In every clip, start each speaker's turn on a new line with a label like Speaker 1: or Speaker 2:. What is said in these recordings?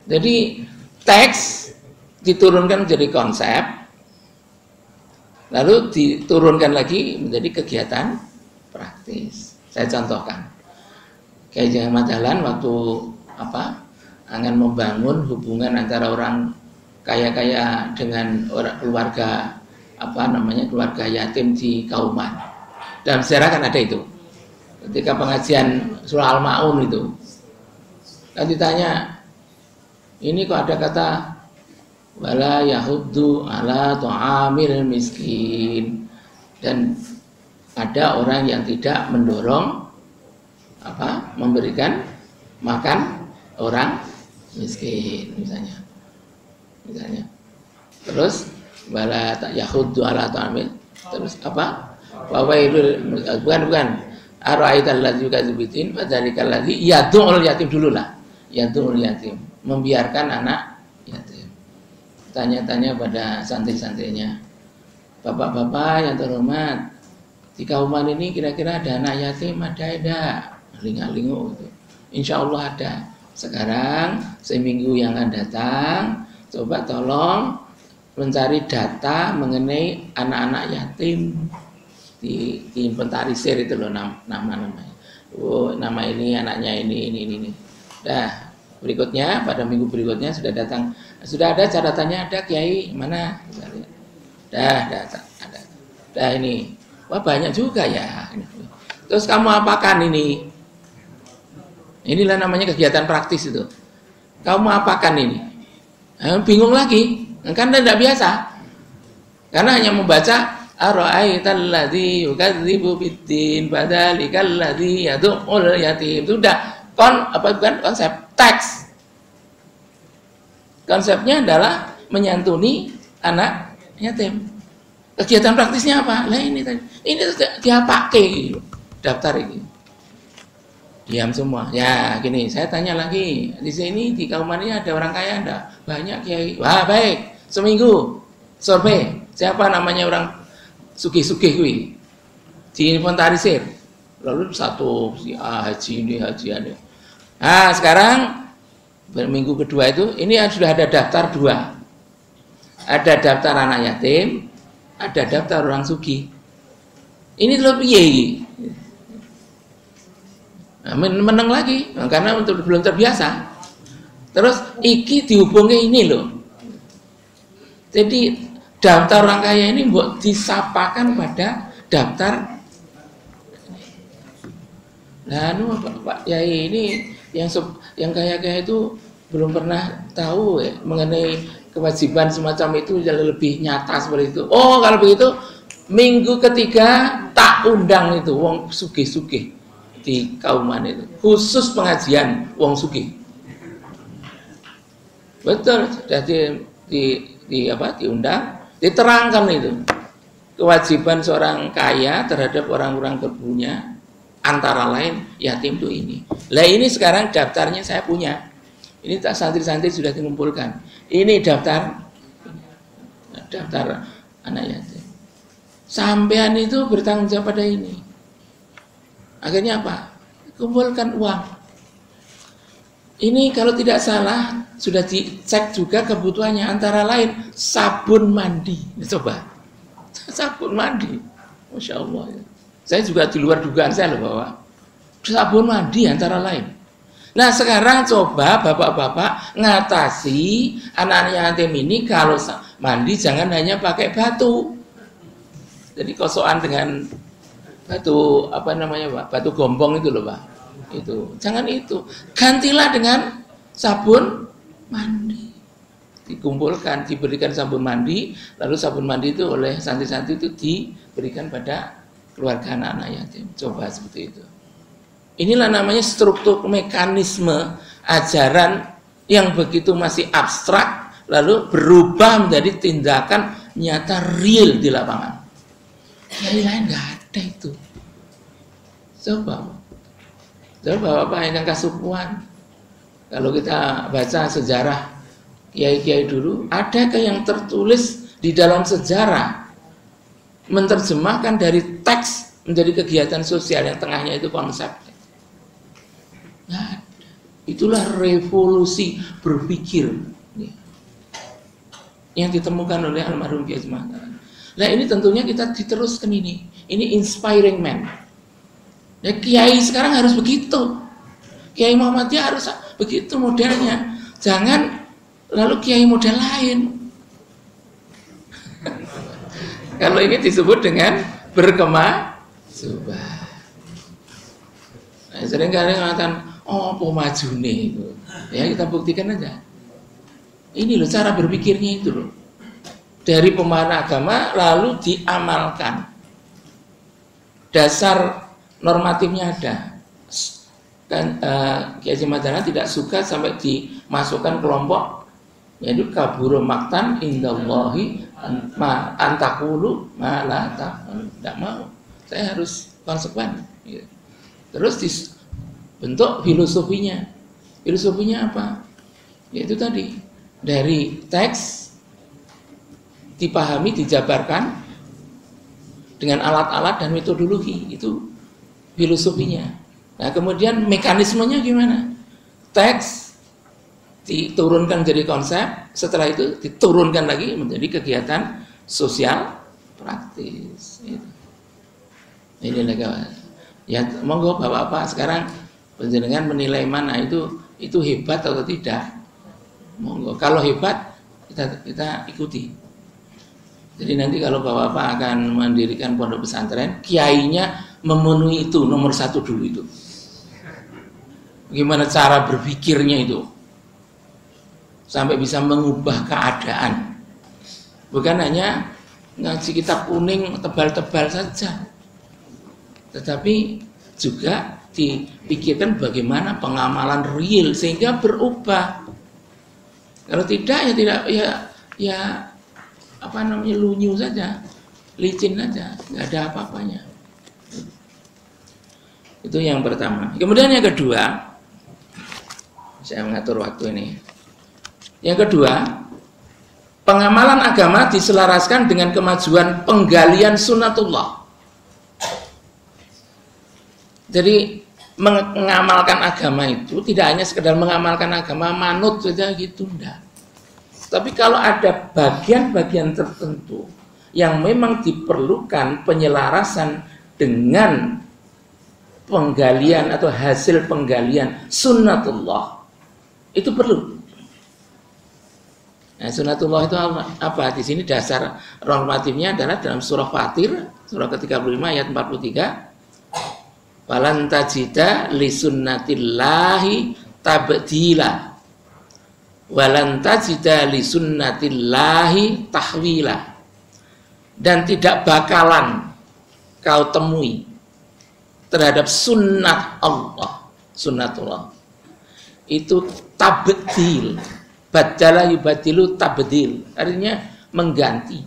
Speaker 1: Jadi teks diturunkan menjadi konsep, lalu diturunkan lagi menjadi kegiatan praktis. Saya contohkan, Kiai Haji Ahmad Dahlan waktu akan membangun hubungan antara orang kaya-kaya dengan orang keluarga keluarga yatim di Kauman. Dalam sejarah kan ada itu. Ketika pengajian surah Al-Maun itu, kan ditanya, ini kok ada kata wala yahuddu ala ta'amil miskin, dan ada orang yang tidak mendorong memberikan makan orang miskin misalnya. Terus wala yahuddu ala ta'amil, terus wawailul, bukan ara'aital ladzi yukadzibuddin fadzalikal ladzi yad'ul yatim dulu lah. Yad'ul yatim, membiarkan anak yatim. Tanya-tanya pada santri-santrinya, bapak-bapak yang terhormat, di Kauman ini kira-kira ada anak yatim, ada tidak? Linga-lingu itu. Insya Allah ada. Sekarang seminggu yang akan datang, coba tolong mencari data mengenai anak-anak yatim, di inventarisir itu loh nama-namanya. Oh, nama ini anaknya ini. Dah. Berikutnya, pada minggu berikutnya sudah datang, sudah ada catatannya, ada Kiai mana? Dah ini, wah banyak juga ya. Terus kamu apakan ini? Inilah namanya kegiatan praktis itu. Kamu apakan ini? Bingung lagi, kan tidak biasa. Karena hanya membaca ara'aital ladzi yukadzibu biddin fadzalikal ladzi yad'ul yatim. Sudah bukan konsep teks. Konsepnya adalah menyantuni anak yatim. Kegiatan praktisnya apa? Lah ini dia pakai daftar ini. Diam semua. Ya, gini, saya tanya lagi. Di sini di Kauman ini ada orang kaya enggak? Banyak Kiai. Wah, baik. Seminggu survei. Siapa namanya orang sugih-sugih kuwi? Diinventarisir. Lalu satu si haji ini. Nah, sekarang minggu kedua itu ini sudah ada daftar 2. Ada daftar anak yatim, ada daftar orang sugih. Ini lebih piye iki? Nah, meneng lagi karena belum terbiasa. Terus iki dihubungnya ini loh. Jadi daftar orang kaya ini buat disapakan pada daftar. Lalu Pak Yai ini yang kaya-kaya itu belum pernah tahu mengenai kewajiban semacam itu yang lebih nyata seperti itu. Oh, kalau begitu minggu ketiga tak undang itu wong sugih-sugih di Kauman itu, khusus pengajian wong sugih. Betul, jadi diundang, diterangkan itu kewajiban seorang kaya terhadap orang-orang berpunya, antara lain yatim itu ini. Lah ini sekarang daftarnya saya punya. Ini tak santri-santri sudah dikumpulkan. Ini daftar anak yatim. Sampean itu bertanggung jawab pada ini. Akhirnya apa? Kumpulkan uang. Ini kalau tidak salah sudah dicek juga kebutuhannya, antara lain sabun mandi. Coba sabun mandi, Masya Allah. Saya juga di luar dugaan saya loh bahwa sabun mandi antara lain. Nah sekarang coba bapak-bapak ngatasi anak-anak yatim ini, kalau mandi jangan hanya pakai batu. Jadi kosokan dengan batu Pak? Batu gombong itu loh Pak. Itu jangan itu. Gantilah dengan sabun mandi. Dikumpulkan, diberikan sabun mandi, lalu sabun mandi itu oleh santri-santri itu diberikan pada keluarga anak-anak yatim. Coba seperti itu. Inilah namanya struktur mekanisme ajaran yang begitu masih abstrak, lalu berubah menjadi tindakan nyata real di lapangan. Kiai lain nggak ada itu. Coba Bapak yang Kasupuan, kalau kita baca sejarah kiai-kiai dulu, adakah yang tertulis di dalam sejarah menerjemahkan dari teks menjadi kegiatan sosial yang tengahnya itu konsep? Nggak ada. Itulah revolusi berpikir yang ditemukan oleh almarhum Kiai Haji Mataram. Nah ini tentunya kita diteruskan ini inspiring man. Ya, kiai sekarang harus begitu. Kiai Muhammadiyah harus begitu modelnya. Jangan lalu kiai model lain. Kalau ini disebut dengan berkemajuan. Nah, seringkali mengatakan, oh maju nih. Ya kita buktikan aja. Ini loh cara berpikirnya itu loh. Dari pemahaman agama lalu diamalkan. Dasar normatifnya ada. Dan Kiai Haji Mataram tidak suka sampai dimasukkan kelompok yaitu kaburu maktan indallahi antakulu ma la taf'al. Tidak mau. Saya harus konsekuen. Terus dibentuk filosofinya. Filosofinya apa? Yaitu tadi dari teks dipahami, dijabarkan dengan alat-alat dan metodologi, itu filosofinya. Nah kemudian mekanismenya gimana? Teks diturunkan jadi konsep, setelah itu diturunkan lagi menjadi kegiatan sosial praktis. Ini kawan. Ya monggo bapak-bapak sekarang panjenengan menilai mana itu hebat atau tidak. Monggo. Kalau hebat kita ikuti. Jadi nanti kalau bapak-bapak akan mendirikan pondok pesantren, kiainya memenuhi itu nomor 1 dulu itu. Bagaimana cara berpikirnya itu sampai bisa mengubah keadaan. Bukan hanya ngaji kitab kuning tebal-tebal saja, tetapi juga dipikirkan bagaimana pengamalan real sehingga berubah. Kalau tidak ya tidak ya apa namanya lunyu saja, licin saja, nggak ada apa-apanya. Itu yang pertama. Kemudian yang kedua, saya mengatur waktu ini. Yang kedua, pengamalan agama diselaraskan dengan kemajuan penggalian sunnatullah. Jadi mengamalkan agama itu tidak hanya sekedar mengamalkan agama manut saja gitu, enggak. Tapi kalau ada bagian-bagian tertentu yang memang diperlukan penyelarasan dengan penggalian atau hasil penggalian sunnatullah, itu perlu. Nah, sunnatullah itu apa? Di sini dasar normatifnya adalah dalam surah Fatir, surah ke-35 ayat 43. Falan tajida li sunnatillahi tabdila walan tajida li sunnatillahi tahwila. Dan tidak bakalan kau temui terhadap sunnat Allah, sunnatullah itu tabdil. Badala yubadilu tabdil, artinya mengganti,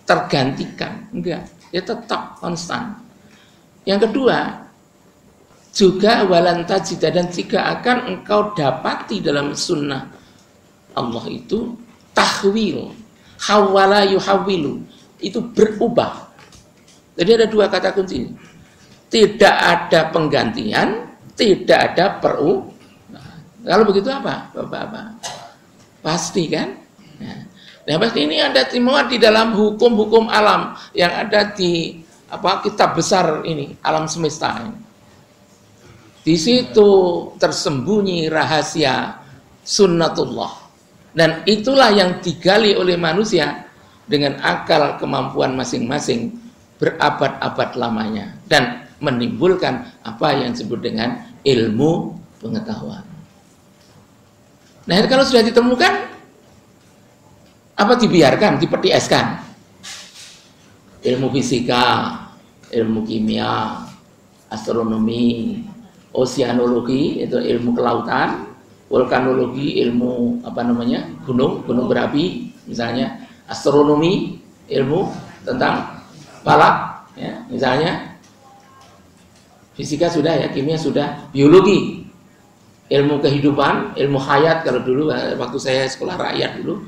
Speaker 1: tergantikan, enggak, ya tetap konstan. Yang kedua, juga walan tajida, dan jika akan engkau dapati dalam sunnah Allah itu tahwil, hawala yuhawilu, itu berubah. Jadi ada dua kata kunci, tidak ada penggantian, tidak ada perubahan. Kalau begitu apa? Bapak-bapak, pasti kan? Nah, pasti ini ada semua di dalam hukum-hukum alam yang ada di kitab besar ini, alam semesta ini. Di situ tersembunyi rahasia sunnatullah, dan itulah yang digali oleh manusia dengan akal kemampuan masing-masing berabad-abad lamanya dan menimbulkan apa yang disebut dengan ilmu pengetahuan. Nah, kalau sudah ditemukan, apa dibiarkan, dipetieskan? Ilmu fisika, ilmu kimia, astronomi, oceanologi, itu ilmu kelautan, vulkanologi, ilmu gunung berapi, misalnya astronomi, ilmu tentang falak, ya, misalnya fisika sudah, ya, kimia sudah, biologi, ilmu kehidupan, ilmu hayat. Kalau dulu waktu saya sekolah rakyat dulu,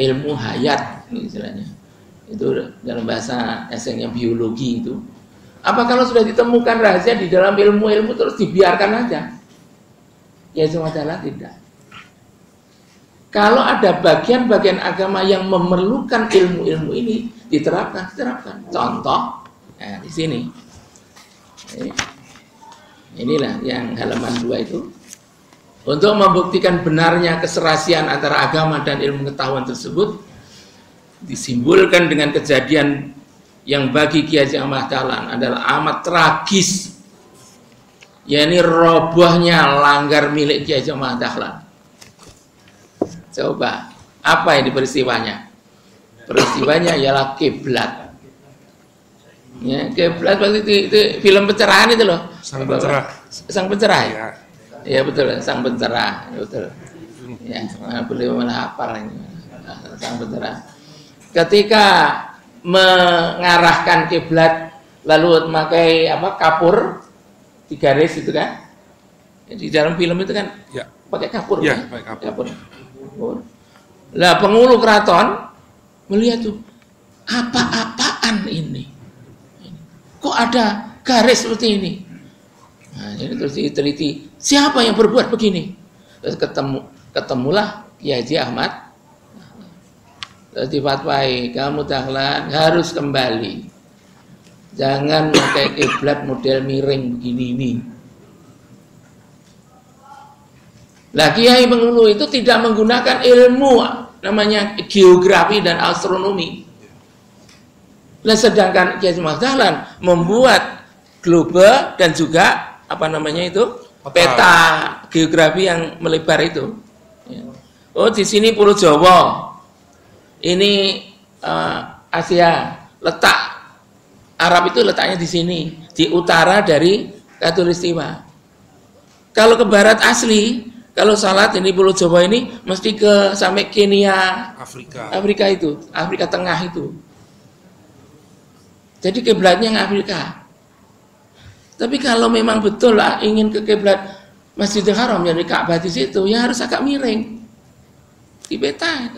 Speaker 1: ilmu hayat istilahnya. Itu dalam bahasa asingnya biologi itu. Apa kalau sudah ditemukan rahasia di dalam ilmu-ilmu terus dibiarkan aja? Ya SWT tidak. Kalau ada bagian-bagian agama yang memerlukan ilmu-ilmu ini diterapkan. Contoh, nah di sini. Inilah yang halaman 2 itu. Untuk membuktikan benarnya keserasian antara agama dan ilmu pengetahuan tersebut, disimbolkan dengan kejadian yang bagi Ki Haji Ahmad Dahlan adalah amat tragis, yakni robohnya langgar milik Ki Haji Ahmad Dahlan. Coba, apa ini peristiwanya? Peristiwanya ialah kiblat. Ya, kiblat waktu itu film pencerahan itu loh.
Speaker 2: Sang pencerah.
Speaker 1: Sang pencerah ya? Ya betul, sang pencerah, betul. Ya, beliau malah hafal ini. Sang pencerah. Ketika mengarahkan kiblat lalu memakai apa? Kapur 3 garis itu kan? Di dalam film itu kan ya, pakai kapur.
Speaker 2: Ya,
Speaker 1: kan?
Speaker 2: pakai
Speaker 1: Kapur. Lah penghulu keraton melihat tuh apa-apaan ini? Kok ada garis seperti ini? Nah, jadi terus diteliti, siapa yang berbuat begini? Terus ketemulah Ki Haji Ahmad. Terus difatwai, kamu Dahlan harus kembali. Jangan pakai kiblat model miring begini ini. Lah Kiai Penghulu itu tidak menggunakan ilmu namanya geografi dan astronomi. Nah, sedangkan Ki Haji Ahmad Dahlan membuat globe dan juga apa namanya itu peta geografi yang melebar itu. Oh di sini Pulau Jawa, ini Asia, letak Arab itu letaknya di sini, di utara dari Khatulistiwa. Kalau ke barat asli, kalau salat ini Pulau Jawa ini mesti ke sampai Kenya, Afrika itu, Afrika Tengah itu. Jadi kiblatnya yang Afrika. Tapi kalau memang betul lah ingin ke kiblat Masjidil Haram yang di Ka'bah di situ, ya harus agak miring. Di peta,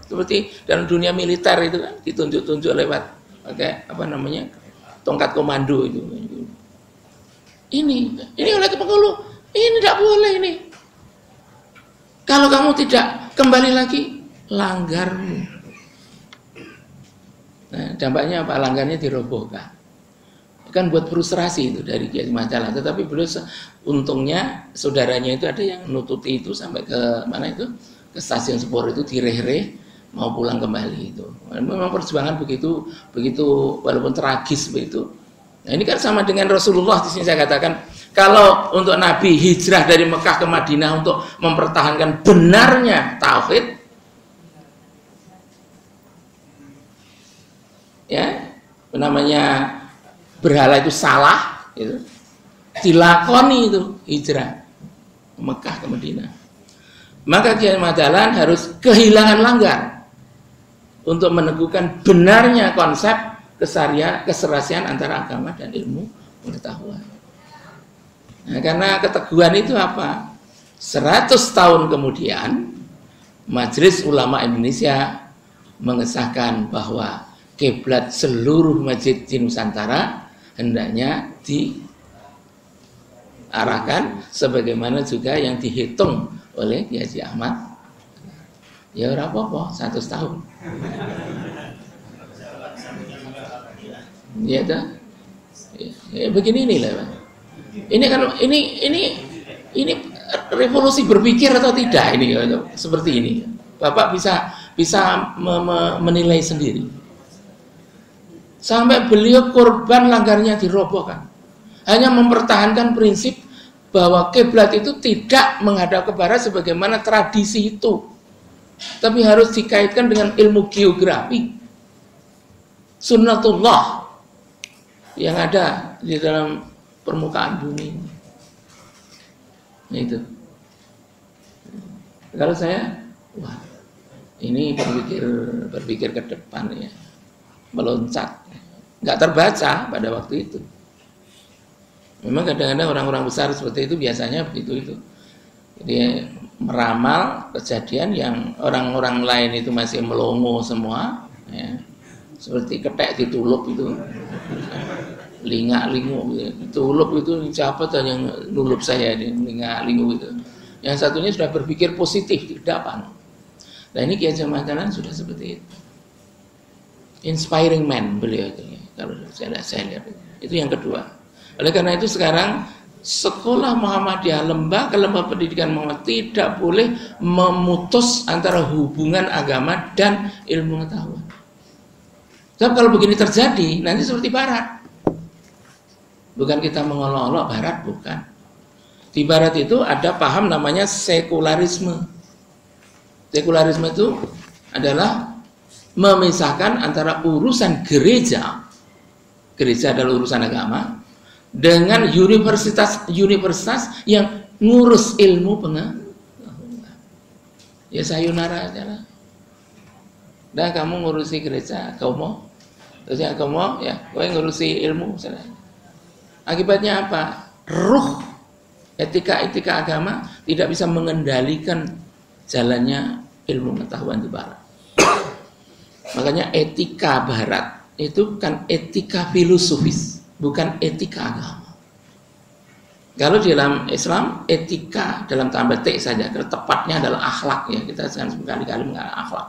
Speaker 1: seperti dalam dunia militer itu kan ditunjuk-tunjuk lewat pakai apa namanya tongkat komando itu. Ini oleh Penghulu, ini tidak boleh ini. Kalau kamu tidak kembali lagi, langgarmu. Nah, dampaknya apa? Langgarnya dirobohkan. Kan buat frustrasi itu dari Kiai Majalah, tetapi beliau untungnya saudaranya itu ada yang nututi itu sampai ke mana itu, ke stasiun Sepur itu direh-reh mau pulang kembali itu. Memang perjuangan begitu walaupun tragis begitu. Nah ini kan sama dengan Rasulullah di sini saya katakan, kalau untuk Nabi hijrah dari Mekah ke Madinah untuk mempertahankan benarnya tauhid, ya namanya berhala itu salah, itu dilakoni itu hijrah Mekah ke Madinah. Maka Kiai Ahmad Dahlan harus kehilangan langgar untuk meneguhkan benarnya konsep keserasian antara agama dan ilmu pengetahuan. Nah, karena keteguhan itu apa? 100 tahun kemudian Majelis Ulama Indonesia mengesahkan bahwa kiblat seluruh masjid di Nusantara hendaknya diarahkan sebagaimana juga yang dihitung oleh Ki Haji Ahmad. Ya ora apa-apa, 100 tahun. Ya dah. Ya, begini inilah, Pak. Ini kan ini revolusi berpikir atau tidak ini seperti ini. Bapak bisa menilai sendiri. Sampai beliau korban langgarnya dirobohkan. Hanya mempertahankan prinsip bahwa kiblat itu tidak menghadap ke barat sebagaimana tradisi itu. Tapi harus dikaitkan dengan ilmu geografi. Sunnatullah yang ada di dalam permukaan bumi ini. Itu. Kalau saya, wah, ini berpikir ke depan ya. Meloncat, nggak terbaca pada waktu itu. Memang kadang-kadang orang-orang besar seperti itu biasanya begitu itu. Jadi meramal kejadian yang orang-orang lain itu masih melongo semua, ya. Seperti ketek ditulup itu, lingak-lingu, ditulup itu siapa tuh yang nulup saya, lingak-lingu itu. Yang satunya sudah berpikir positif, tidak apa. Nah ini Kiai Haji Muhammad Dahlan sudah seperti itu. Inspiring man beliau itu. Kalau saya lihat itu yang kedua. Oleh karena itu sekarang sekolah Muhammadiyah, lembaga pendidikan Muhammadiyah tidak boleh memutus antara hubungan agama dan ilmu pengetahuan. Sebab kalau begini terjadi, nanti seperti Barat. Bukan kita mengolok-olok Barat, bukan. Di Barat itu ada paham namanya sekularisme. Sekularisme itu adalah memisahkan antara urusan gereja adalah urusan agama, dengan universitas yang ngurus ilmu pengetahuan. Ya sayonara aja lah. Dah kamu ngurusi gereja, kamu mau? Terus ya kamu mau? Ya, gue ngurusi ilmu. Misalnya. Akibatnya apa? Ruh etika agama tidak bisa mengendalikan jalannya ilmu pengetahuan di Barat. Makanya etika Barat itu kan etika filosofis, bukan etika agama. Kalau di dalam Islam, etika dalam tanda petik saja, tepatnya adalah akhlak ya. Kita jangan sekali-kali mengatakan akhlak.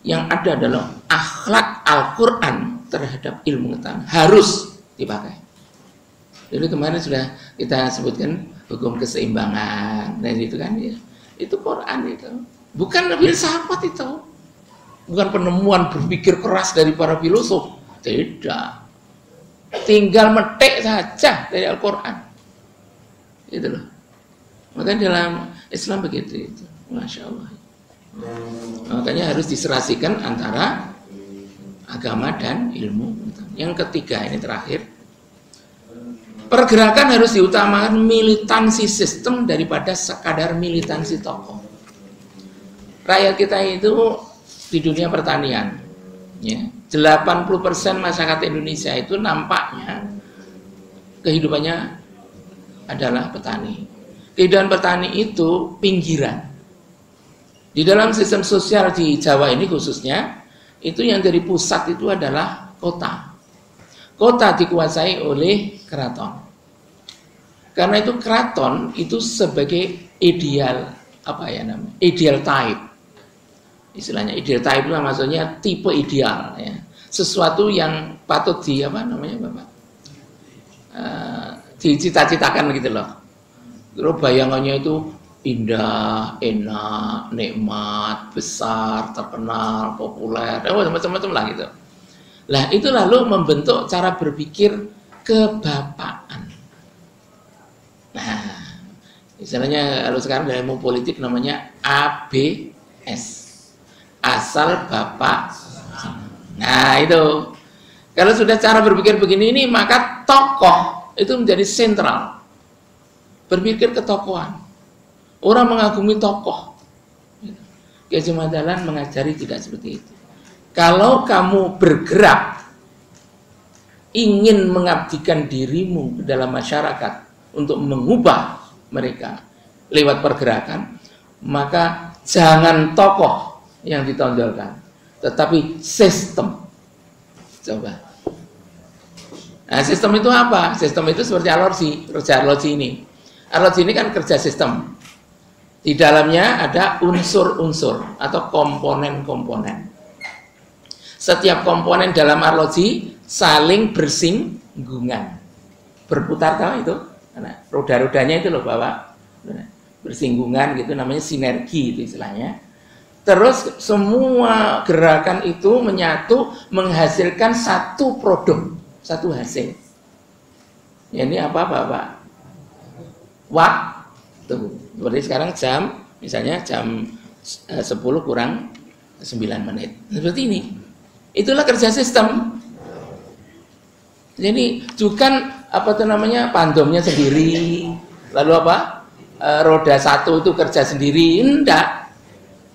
Speaker 1: Yang ada adalah akhlak Al-Quran terhadap ilmu pengetahuan harus dipakai. Jadi kemarin sudah kita sebutkan hukum keseimbangan, dan itu kan ya, itu Quran itu, bukan filsafat itu, bukan penemuan berpikir keras dari para filosof, tidak, tinggal metik saja dari Al-Quran, itu loh. Makanya dalam Islam begitu itu, masya Allah. Makanya harus diserasikan antara agama dan ilmu. Yang ketiga ini terakhir, pergerakan harus diutamakan militansi sistem daripada sekadar militansi tokoh. Rakyat kita itu di dunia pertanian, ya, 80% masyarakat Indonesia itu nampaknya kehidupannya adalah petani. Kehidupan petani itu pinggiran. Di dalam sistem sosial di Jawa ini khususnya, itu yang dari pusat itu adalah kota. Kota dikuasai oleh keraton. Karena itu keraton itu sebagai ideal, apa ya namanya? Ideal type. Istilahnya ideal type itu maksudnya tipe ideal ya. Sesuatu yang patut di apa namanya Bapak? Dicita-citakan gitu loh. Terus bayangannya itu indah, enak, nikmat, besar, terkenal, populer, macam-macam lah gitu. Lah itu lalu membentuk cara berpikir kebapaan. Nah, misalnya kalau sekarang dalam ilmu politik namanya ABS, asal bapak. Nah itu, kalau sudah cara berpikir begini ini, maka tokoh itu menjadi sentral. Berpikir ketokohan. Orang mengagumi tokoh. Kiai Haji Muhammad Dahlan mengajari tidak seperti itu. Kalau kamu bergerak ingin mengabdikan dirimu ke dalam masyarakat untuk mengubah mereka lewat pergerakan, maka jangan tokoh yang ditonjolkan, tetapi sistem. Coba. Nah, sistem itu apa? Sistem itu seperti Al-Razi, kerja Al-Razi ini. Al-Razi ini kan kerja sistem. Di dalamnya ada unsur-unsur atau komponen-komponen. Setiap komponen dalam Al-Razi saling bersinggungan. Berputar tahu itu? Nah, roda-rodanya itu loh Bapak. Bersinggungan gitu namanya sinergi itu istilahnya. Terus semua gerakan itu menyatu menghasilkan satu produk, satu hasil. Ya, ini apa Bapak? Waktu. Seperti sekarang misalnya jam 10 kurang 9 menit. Seperti ini. Itulah kerja sistem. Jadi bukan apa itu namanya pandomnya sendiri, lalu apa roda satu itu kerja sendiri, enggak.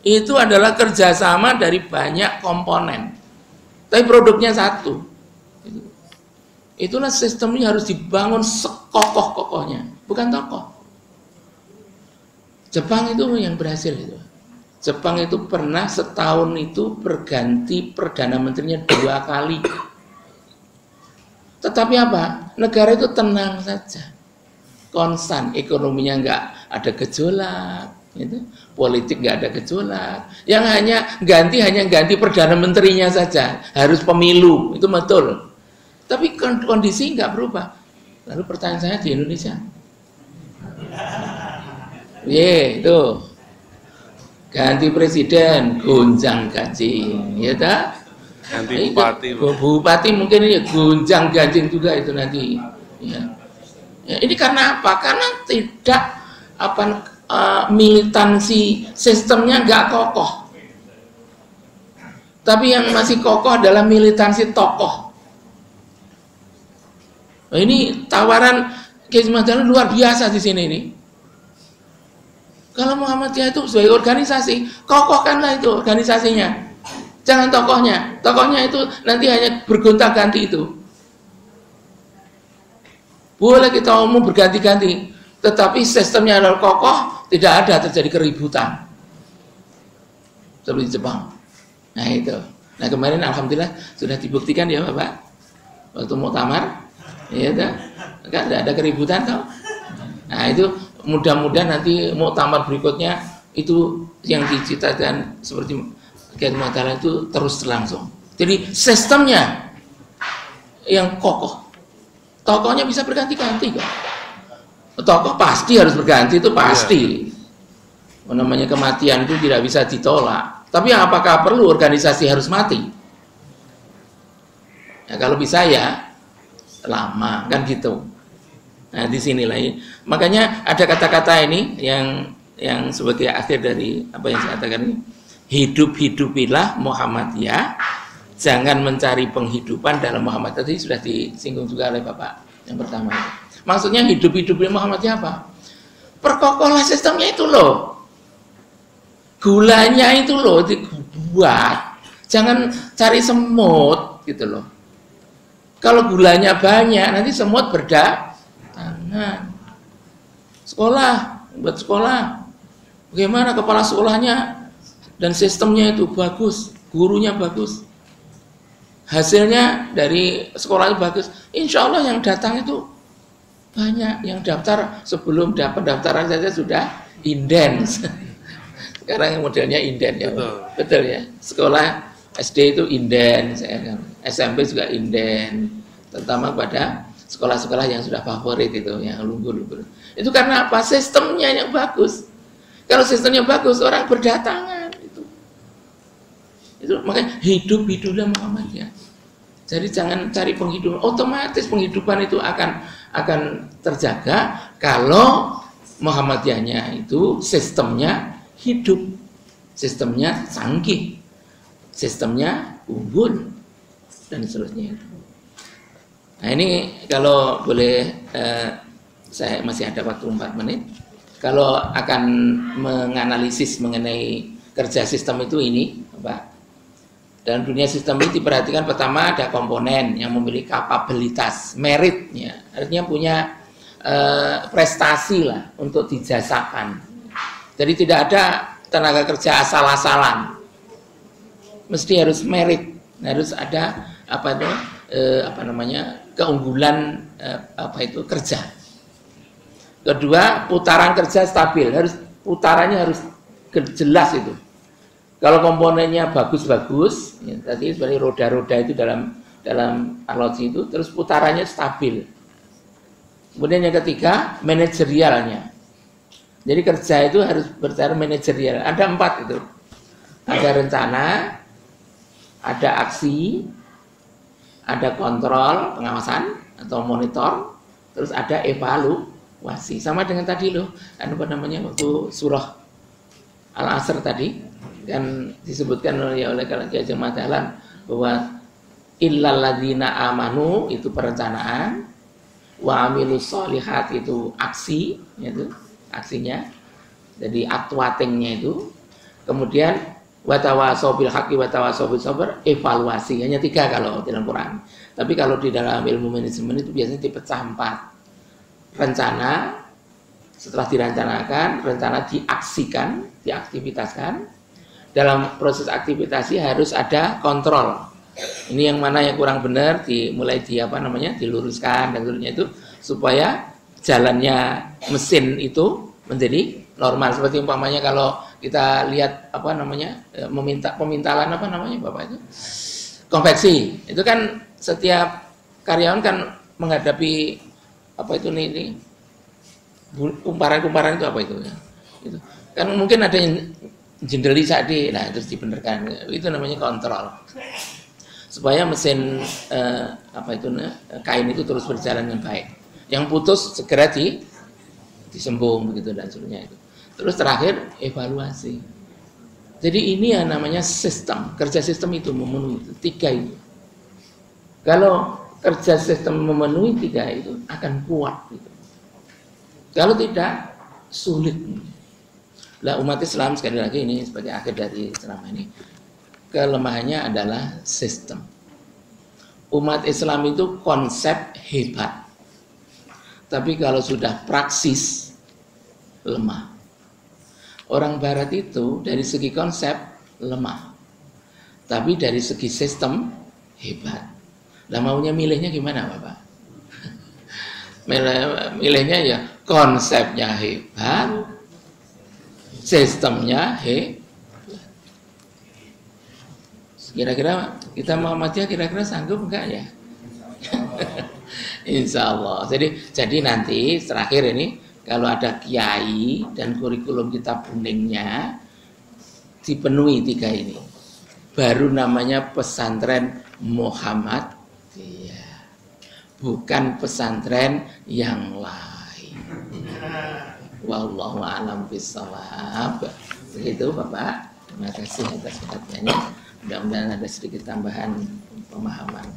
Speaker 1: Itu adalah kerjasama dari banyak komponen, tapi produknya satu. Itulah sistemnya harus dibangun sekokoh-kokohnya, bukan tokoh. Jepang itu yang berhasil itu. Jepang itu pernah setahun itu berganti perdana menterinya 2 kali. Tetapi apa? Negara itu tenang saja, konstan, ekonominya enggak ada gejolak, gitu. Politik nggak ada gejolak. Yang hanya ganti perdana menterinya saja, harus pemilu, itu betul. Tapi kondisi nggak berubah. Lalu pertanyaan saya di Indonesia, itu ganti presiden, gonjang gaji, ya tak?
Speaker 2: Ganti bupati.
Speaker 1: Bupati mungkin ini gonjang ganjing juga itu nanti. Ya. Ya, ini karena apa? Karena tidak militansi sistemnya nggak kokoh. Tapi yang masih kokoh adalah militansi tokoh. Nah, ini tawaran Kiai Madali luar biasa di sini ini. Kalau Muhammadiyah itu sebagai organisasi, kokohkanlah itu organisasinya. Jangan tokohnya. Tokohnya itu nanti hanya bergonta-ganti itu. Boleh kita umum berganti-ganti, tetapi sistemnya adalah kokoh, tidak ada terjadi keributan. Seperti Jepang. Nah itu. Nah kemarin alhamdulillah sudah dibuktikan ya Bapak. Waktu muktamar, ya kan tidak ada keributan toh. Nah itu mudah-mudahan nanti muktamar berikutnya itu yang diciptakan seperti Kiai Madali itu terus langsung. Jadi sistemnya yang kokoh. Tokohnya bisa berganti-ganti kok. Tokoh pasti harus berganti, itu pasti. Namanya kematian itu tidak bisa ditolak. Tapi apakah perlu organisasi harus mati? Ya, kalau bisa ya lama kan gitu. Nah di sinilah ini. Makanya ada kata-kata ini yang sebagai akhir dari apa yang saya katakan ini. Hidup-hidupilah Muhammadiyah, jangan mencari penghidupan dalam Muhammad. Tadi sudah disinggung juga oleh Bapak yang pertama. Maksudnya hidup-hidupilah Muhammadiyah apa? Perkokohlah sistemnya itu loh. Gulanya itu loh dibuat. Jangan cari semut gitu loh. Kalau gulanya banyak nanti semut berdatangan. Sekolah, buat sekolah. Bagaimana kepala sekolahnya dan sistemnya itu bagus, gurunya bagus, hasilnya dari sekolahnya bagus, insya Allah yang datang itu banyak. Yang daftar sebelum pendaftaran saja sudah inden. Sekarang modelnya inden ya, betul ya. Sekolah SD itu inden, SMP juga inden, terutama pada sekolah-sekolah yang sudah favorit itu, yang lumbur-lumbur. Itu karena apa? Sistemnya yang bagus. Kalau sistemnya bagus, orang berdatangan. Itu makanya hiduplah Muhammadiyah. Jadi jangan cari penghidupan. Otomatis penghidupan itu akan terjaga kalau Muhammadiyahnya itu sistemnya hidup, sistemnya canggih, sistemnya unggul dan seterusnya. Nah ini kalau boleh saya masih ada waktu 4 menit. Kalau akan menganalisis mengenai kerja sistem itu ini, Pak. Dalam dunia sistem ini diperhatikan pertama ada komponen yang memiliki kapabilitas, meritnya, artinya punya prestasi lah untuk dijasakan. Jadi tidak ada tenaga kerja asal-asalan, mesti harus merit, harus ada keunggulan kerja. Kedua, putaran kerja stabil, putarannya harus jelas itu. Kalau komponennya bagus-bagus, ya, tadi seperti roda-roda itu dalam arloji itu, terus putarannya stabil. Kemudian yang ketiga, manajerialnya. Jadi kerja itu harus bercara manajerial. Ada 4 itu. Ada rencana, ada aksi, ada kontrol, pengawasan atau monitor, terus ada evaluasi. Sama dengan tadi loh, waktu surah Al-Asr tadi. Kan disebutkan oleh Kiai Madali bahwa illal ladzina amanu itu perencanaan, wa amilus sholihat itu aksi, itu aksinya, jadi actuatingnya itu. Kemudian watawasau bil haqqi watawasau bis sabr, evaluasi. Hanya 3 kalau dalam Quran. Tapi kalau di dalam ilmu manajemen itu biasanya dipecah 4. Rencana, setelah direncanakan, rencana diaksikan, diaktivitaskan. Dalam proses aktivitasi harus ada kontrol. Ini yang mana yang kurang benar diluruskan dan seterusnya itu supaya jalannya mesin itu menjadi normal. Seperti umpamanya kalau kita lihat apa namanya pemintalan apa namanya Bapak itu konveksi, itu kan setiap karyawan kan menghadapi apa itu nih kumparan itu apa itu ya, itu kan mungkin ada yang jendeli sadi, nah terus dibenarkan, itu namanya kontrol supaya mesin kain itu terus berjalan dengan baik. Yang putus segera disembung begitu dan seterusnya itu. Terus terakhir evaluasi. Jadi ini yang namanya sistem. Kerja sistem itu memenuhi tiga itu. Kalau kerja sistem memenuhi tiga itu akan kuat gitu. Kalau tidak sulit. Lah umat Islam sekali lagi ini sebagai akhir dari ceramah ini, kelemahannya adalah sistem. Umat Islam itu konsep hebat. Tapi kalau sudah praksis lemah. Orang barat itu dari segi konsep lemah. Tapi dari segi sistem hebat. Lah maunya milihnya gimana Bapak? Milihnya ya konsepnya hebat, sistemnya hebat. Kira-kira kita Muhammadiyah kira-kira sanggup enggak ya? Insya Allah. Jadi nanti terakhir ini kalau ada kiai dan kurikulum kitab kuningnya dipenuhi tiga ini, baru namanya pesantren Muhammadiyah, bukan pesantren yang lain. Wallahu a'lam bishawab. Begitu Bapak. Terima kasih atas perhatiannya. Mudah-mudahan ada sedikit tambahan pemahaman.